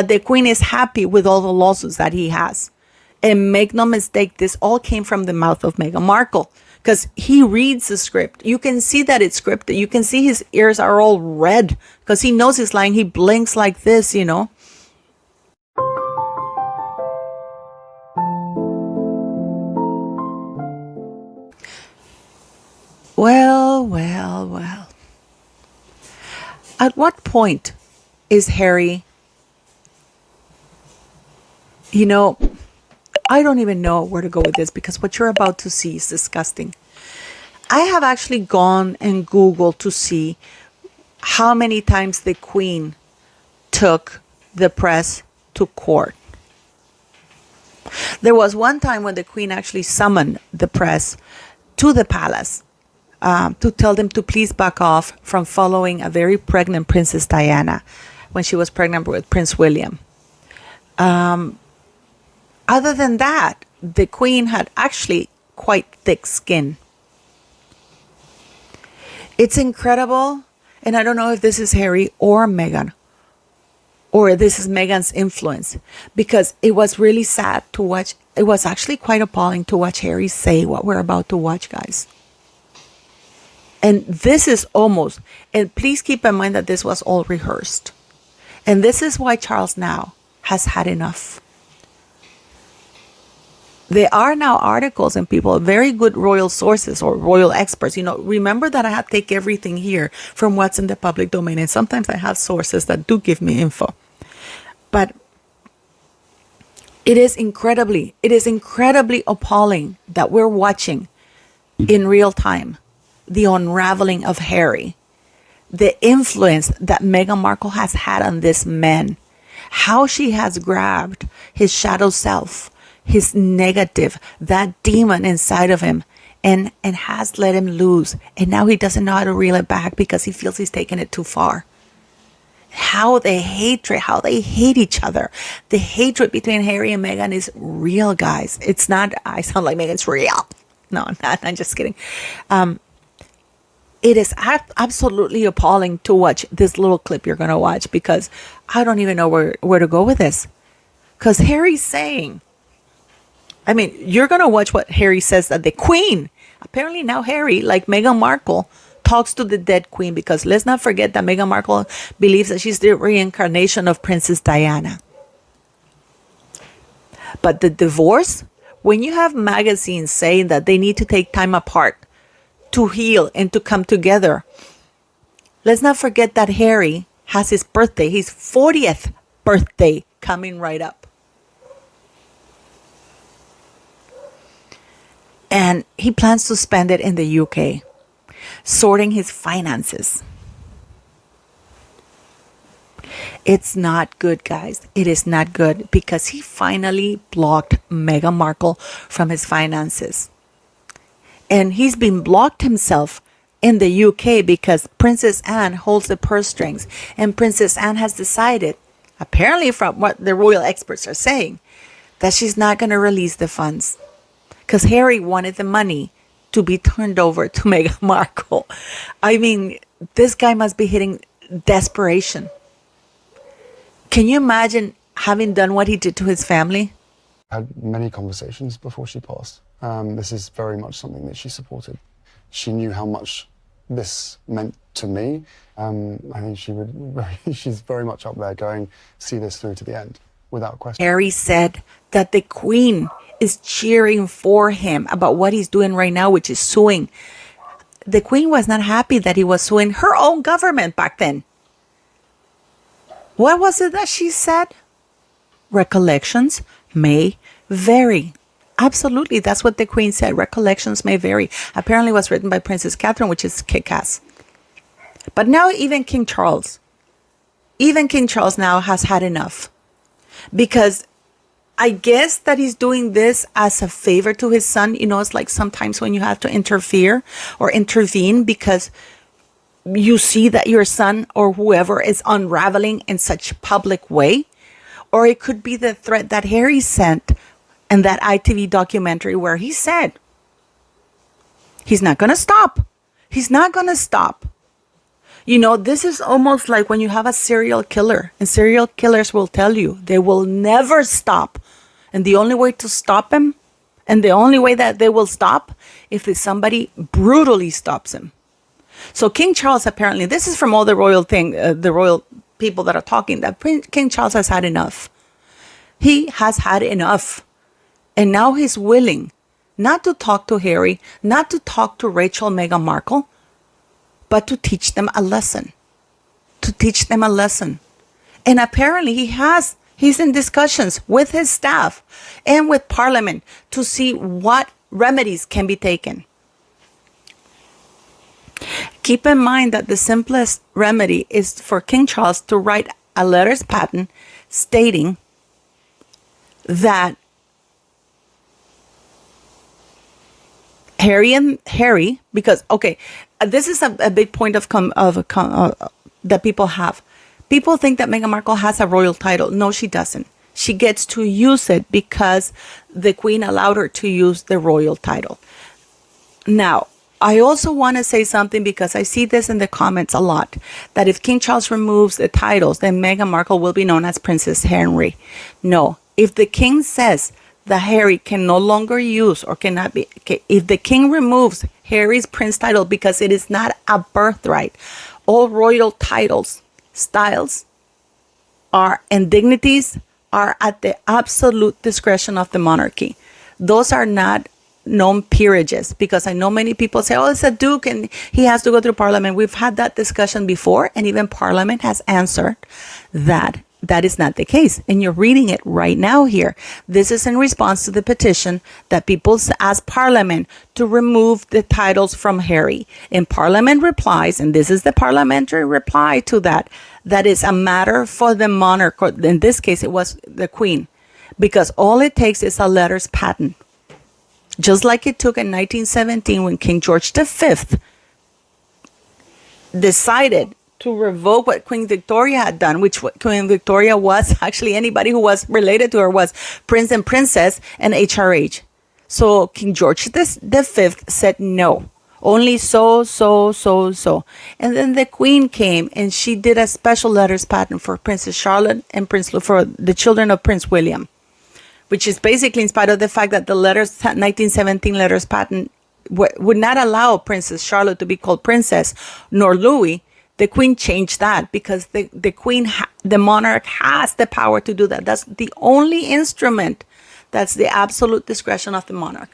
The Queen is happy with all the lawsuits that he has. And make no mistake, this all came from the mouth of Meghan Markle, because he reads the script. You can see that it's scripted. You can see his ears are all red because he knows he's lying. He blinks like this, you know. Well. At what point is Harry, I don't even know where to go with this, because what you're about to see is disgusting. I have actually gone and Googled to see how many times the Queen took the press to court. There was one time when the Queen actually summoned the press to the palace to tell them to please back off from following a very pregnant Princess Diana when she was pregnant with Prince William. Other than that, the Queen had actually quite thick skin. It's incredible, and I don't know if this is Harry or Meghan, or this is Meghan's influence, because it was really sad to watch. It was actually quite appalling to watch Harry say what we're about to watch, guys. And this is almost, and please keep in mind that this was all rehearsed. And this is why Charles now has had enough. There are now articles and people, very good royal sources or royal experts. Remember that I have to take everything here from what's in the public domain. And sometimes I have sources that do give me info. But it is incredibly appalling that we're watching in real time the unraveling of Harry, the influence that Meghan Markle has had on this man, how she has grabbed his shadow self, his negative, that demon inside of him, and has let him loose. And now he doesn't know how to reel it back because he feels he's taken it too far. How they hate each other. The hatred between Harry and Meghan is real, guys. It's not, I sound like Meghan's real. No, I'm just kidding. It is absolutely appalling to watch this little clip you're going to watch, because I don't even know where to go with this. Because Harry's saying, you're going to watch what Harry says that the Queen, apparently now Harry, like Meghan Markle, talks to the dead Queen, because let's not forget that Meghan Markle believes that she's the reincarnation of Princess Diana. But the divorce, when you have magazines saying that they need to take time apart to heal and to come together, let's not forget that Harry has his 40th birthday coming right up. And he plans to spend it in the UK, sorting his finances. It's not good, guys. It is not good, because he finally blocked Meghan Markle from his finances. And he's been blocked himself in the UK because Princess Anne holds the purse strings. And Princess Anne has decided, apparently from what the royal experts are saying, that she's not going to release the funds. Because Harry wanted the money to be turned over to Meghan Markle. This guy must be hitting desperation. Can you imagine having done what he did to his family? I had many conversations before she passed. This is very much something that she supported. She knew how much this meant to me. She's very much up there going, see this through to the end, without question. Harry said that the Queen is cheering for him about what he's doing right now, which is suing. The Queen was not happy that he was suing her own government back then. What was it that she said? Recollections may vary. Absolutely, that's what the Queen said. Recollections may vary. Apparently it was written by Princess Catherine, which is kick-ass. But now even King Charles now has had enough. Because I guess that he's doing this as a favor to his son. It's like sometimes when you have to interfere or intervene because you see that your son or whoever is unraveling in such a public way. Or it could be the threat that Harry sent in that ITV documentary where he said he's not going to stop. He's not going to stop. You know, this is almost like when you have a serial killer, and serial killers will tell you they will never stop. And the only way to stop them, and the only way that they will stop, if somebody brutally stops him. So King Charles, apparently, this is from all the royal the royal people that are talking, that King Charles has had enough. He has had enough. And now he's willing not to talk to Harry, not to talk to Rachel, Meghan Markle, but to teach them a lesson. To teach them a lesson. And apparently he's in discussions with his staff and with Parliament to see what remedies can be taken. Keep in mind that the simplest remedy is for King Charles to write a letters patent stating that Harry, because, okay, this is a big point that people have. People think that Meghan Markle has a royal title. No, she doesn't. She gets to use it because the Queen allowed her to use the royal title. Now, I also want to say something, because I see this in the comments a lot, that if King Charles removes the titles, then Meghan Markle will be known as Princess Henry. No, if the King says that Harry can no longer use or cannot be, if the King removes Harry's prince title because it is not a birthright, all royal titles, styles and dignities are at the absolute discretion of the monarchy. Those are not known peerages, because I know many people say, oh, it's a duke and he has to go through Parliament. We've had that discussion before, and even Parliament has answered that that is not the case. And you're reading it right now here. This is in response to the petition that people asked Parliament to remove the titles from Harry. And Parliament replies, and this is the parliamentary reply to that, that is a matter for the monarch, or in this case it was the Queen, because all it takes is a letters patent. Just like it took in 1917 when King George V decided to revoke what Queen Victoria had done, which Queen Victoria was actually, anybody who was related to her was Prince and Princess and HRH. So King George V said no, only so. And then the Queen came and she did a special letters patent for Princess Charlotte and for the children of Prince William, which is basically in spite of the fact that the 1917 letters patent would not allow Princess Charlotte to be called princess, nor Louis. The Queen changed that because the Queen, the monarch, has the power to do that. That's the only instrument that's the absolute discretion of the monarch.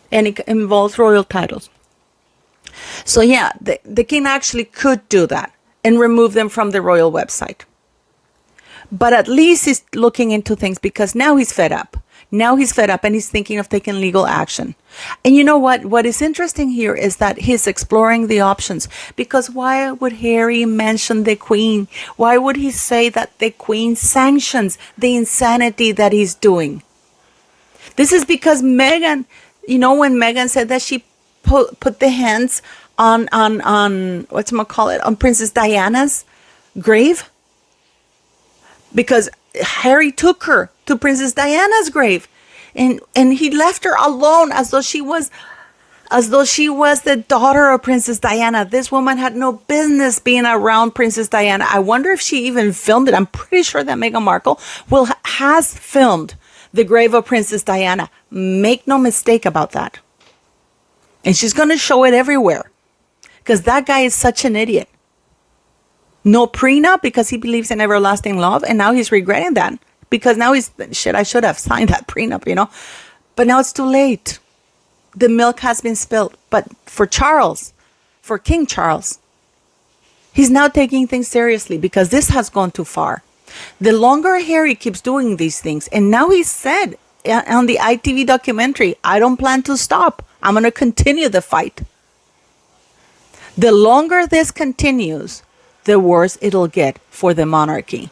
And it involves royal titles. So yeah, the King actually could do that and remove them from the royal website. But at least he's looking into things, because now he's fed up. Now he's fed up and he's thinking of taking legal action. And you know what? What is interesting here is that he's exploring the options. Because why would Harry mention the Queen? Why would he say that the Queen sanctions the insanity that he's doing? This is because Meghan, you know, when Meghan said that she put the hands on whatchamacallit, on Princess Diana's grave, because Harry took her to Princess Diana's grave, and he left her alone as though she was the daughter of Princess Diana. This woman had no business being around Princess Diana. I wonder if she even filmed it. I'm pretty sure that Meghan Markle has filmed the grave of Princess Diana. Make no mistake about that. And she's going to show it everywhere, because that guy is such an idiot. No prenup because he believes in everlasting love, and now he's regretting that, because now I should have signed that prenup, you know. But now it's too late. The milk has been spilled. But for King Charles, he's now taking things seriously, because this has gone too far. The longer Harry keeps doing these things, and now he said on the ITV documentary, I don't plan to stop. I'm going to continue the fight. The longer this continues, the worse it'll get for the monarchy.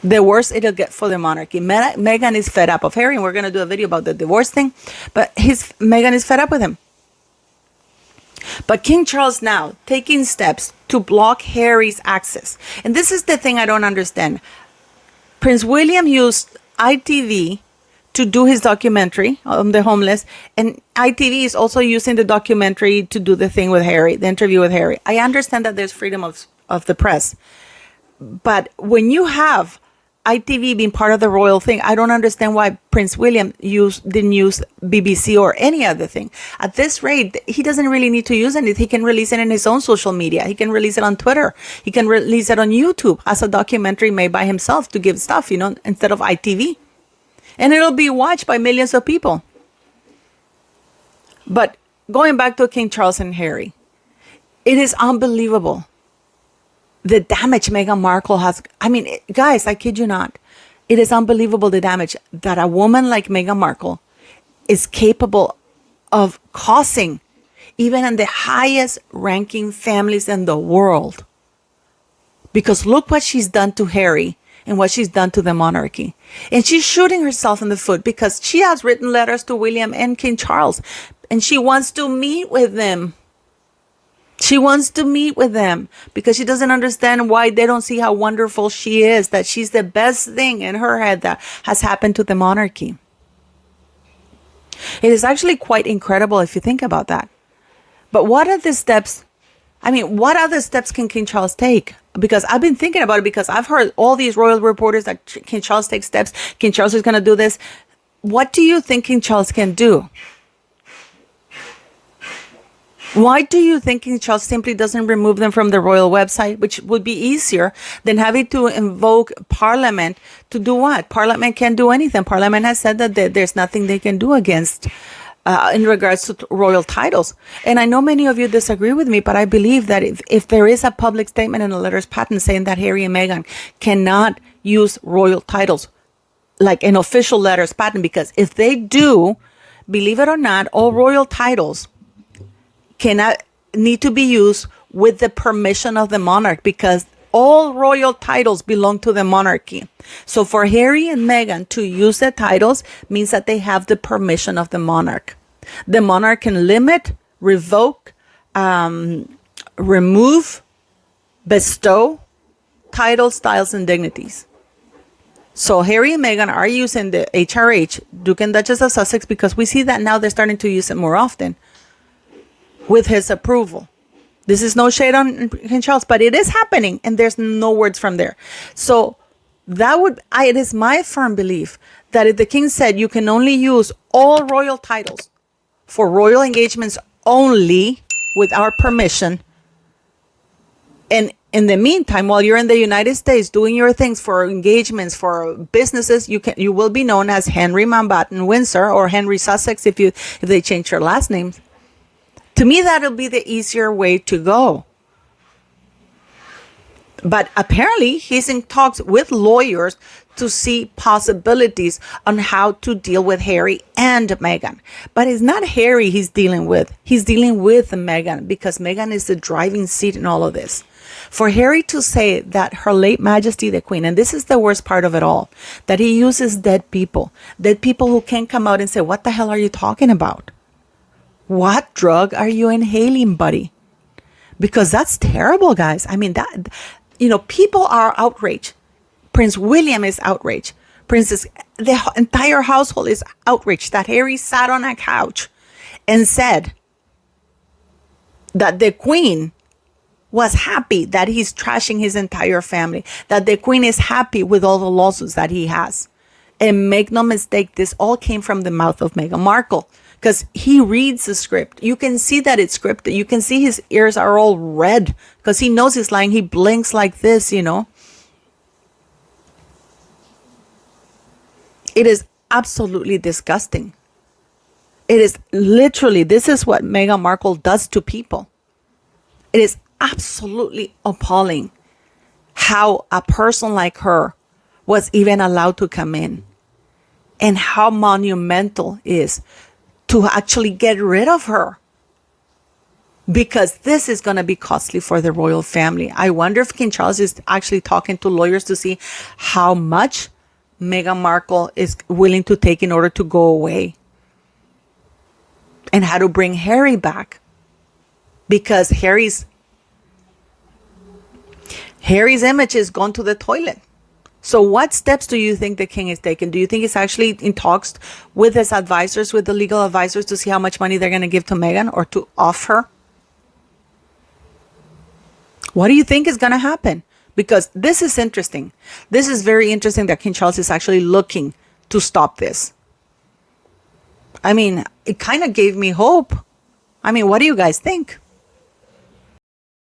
The worse it'll get for the monarchy. Meghan is fed up of Harry, and we're going to do a video about the divorce thing, but Meghan is fed up with him. But King Charles now taking steps to block Harry's access. And this is the thing I don't understand. Prince William used ITV to do his documentary on the homeless, and ITV is also using the documentary to do the thing with Harry, the interview with Harry. I understand that there's freedom of the press, but when you have ITV being part of the royal thing, I don't understand why Prince William didn't use BBC or any other thing. At this rate, he doesn't really need to use it. He can release it in his own social media. He can release it on Twitter. He can release it on YouTube as a documentary made by himself to give stuff, instead of ITV. And it'll be watched by millions of people. But going back to King Charles and Harry, it is unbelievable the damage Meghan Markle has. I mean, guys, I kid you not. It is unbelievable the damage that a woman like Meghan Markle is capable of causing, even in the highest ranking families in the world. Because look what she's done to Harry and what she's done to the monarchy. And she's shooting herself in the foot because she has written letters to William and King Charles, and she wants to meet with them. She wants to meet with them because she doesn't understand why they don't see how wonderful she is, that she's the best thing in her head that has happened to the monarchy. It is actually quite incredible if you think about that. But what are the steps? I mean, what other steps can King Charles take? Because I've been thinking about it, because I've heard all these royal reporters that King Charles takes steps. King Charles is going to do this. What do you think King Charles can do? Why do you think King Charles simply doesn't remove them from the royal website, which would be easier than having to invoke Parliament to do what? Parliament can't do anything. Parliament has said that there's nothing they can do against in regards to royal titles. And I know many of you disagree with me, but I believe that if there is a public statement in a letters patent saying that Harry and Meghan cannot use royal titles, like an official letters patent, because if they do, believe it or not, all royal titles cannot need to be used with the permission of the monarch, because all royal titles belong to the monarchy. So for Harry and Meghan to use the titles means that they have the permission of the monarch. The monarch can limit, revoke, remove, bestow titles, styles, and dignities. So Harry and Meghan are using the HRH, Duke and Duchess of Sussex, because we see that now they're starting to use it more often, with his approval. This is no shade on King Charles, but it is happening, and there's no words from there. So it is my firm belief that if the king said you can only use all royal titles for royal engagements only with our permission, and in the meantime, while you're in the United States doing your things for engagements, for businesses, you will be known as Henry Mountbatten Windsor or Henry Sussex if they change their last names. To me, that'll be the easier way to go. But apparently, he's in talks with lawyers to see possibilities on how to deal with Harry and Meghan. But it's not Harry he's dealing with. He's dealing with Meghan, because Meghan is the driving seat in all of this. For Harry to say that Her late Majesty the Queen, and this is the worst part of it all, that he uses dead people who can't come out and say, what the hell are you talking about? What drug are you inhaling, buddy? Because that's terrible, guys. I mean, people are outraged. Prince William is outraged. The entire household is outraged that Harry sat on a couch and said that the Queen was happy that he's trashing his entire family, that the Queen is happy with all the lawsuits that he has. And make no mistake, this all came from the mouth of Meghan Markle. Because he reads the script. You can see that it's scripted. You can see his ears are all red because he knows he's lying. He blinks like this, It is absolutely disgusting. It is literally, this is what Meghan Markle does to people. It is absolutely appalling how a person like her was even allowed to come in, and how monumental is to actually get rid of her, because this is going to be costly for the royal family. I wonder if King Charles is actually talking to lawyers to see how much Meghan Markle is willing to take in order to go away, and how to bring Harry back, because Harry's image is gone to the toilet. So what steps do you think the king is taking? Do you think he's actually in talks with his advisors, with the legal advisors, to see how much money they're going to give to Meghan or to off her? What do you think is going to happen? Because this is interesting. This is very interesting that King Charles is actually looking to stop this. I mean, it kind of gave me hope. I mean, what do you guys think?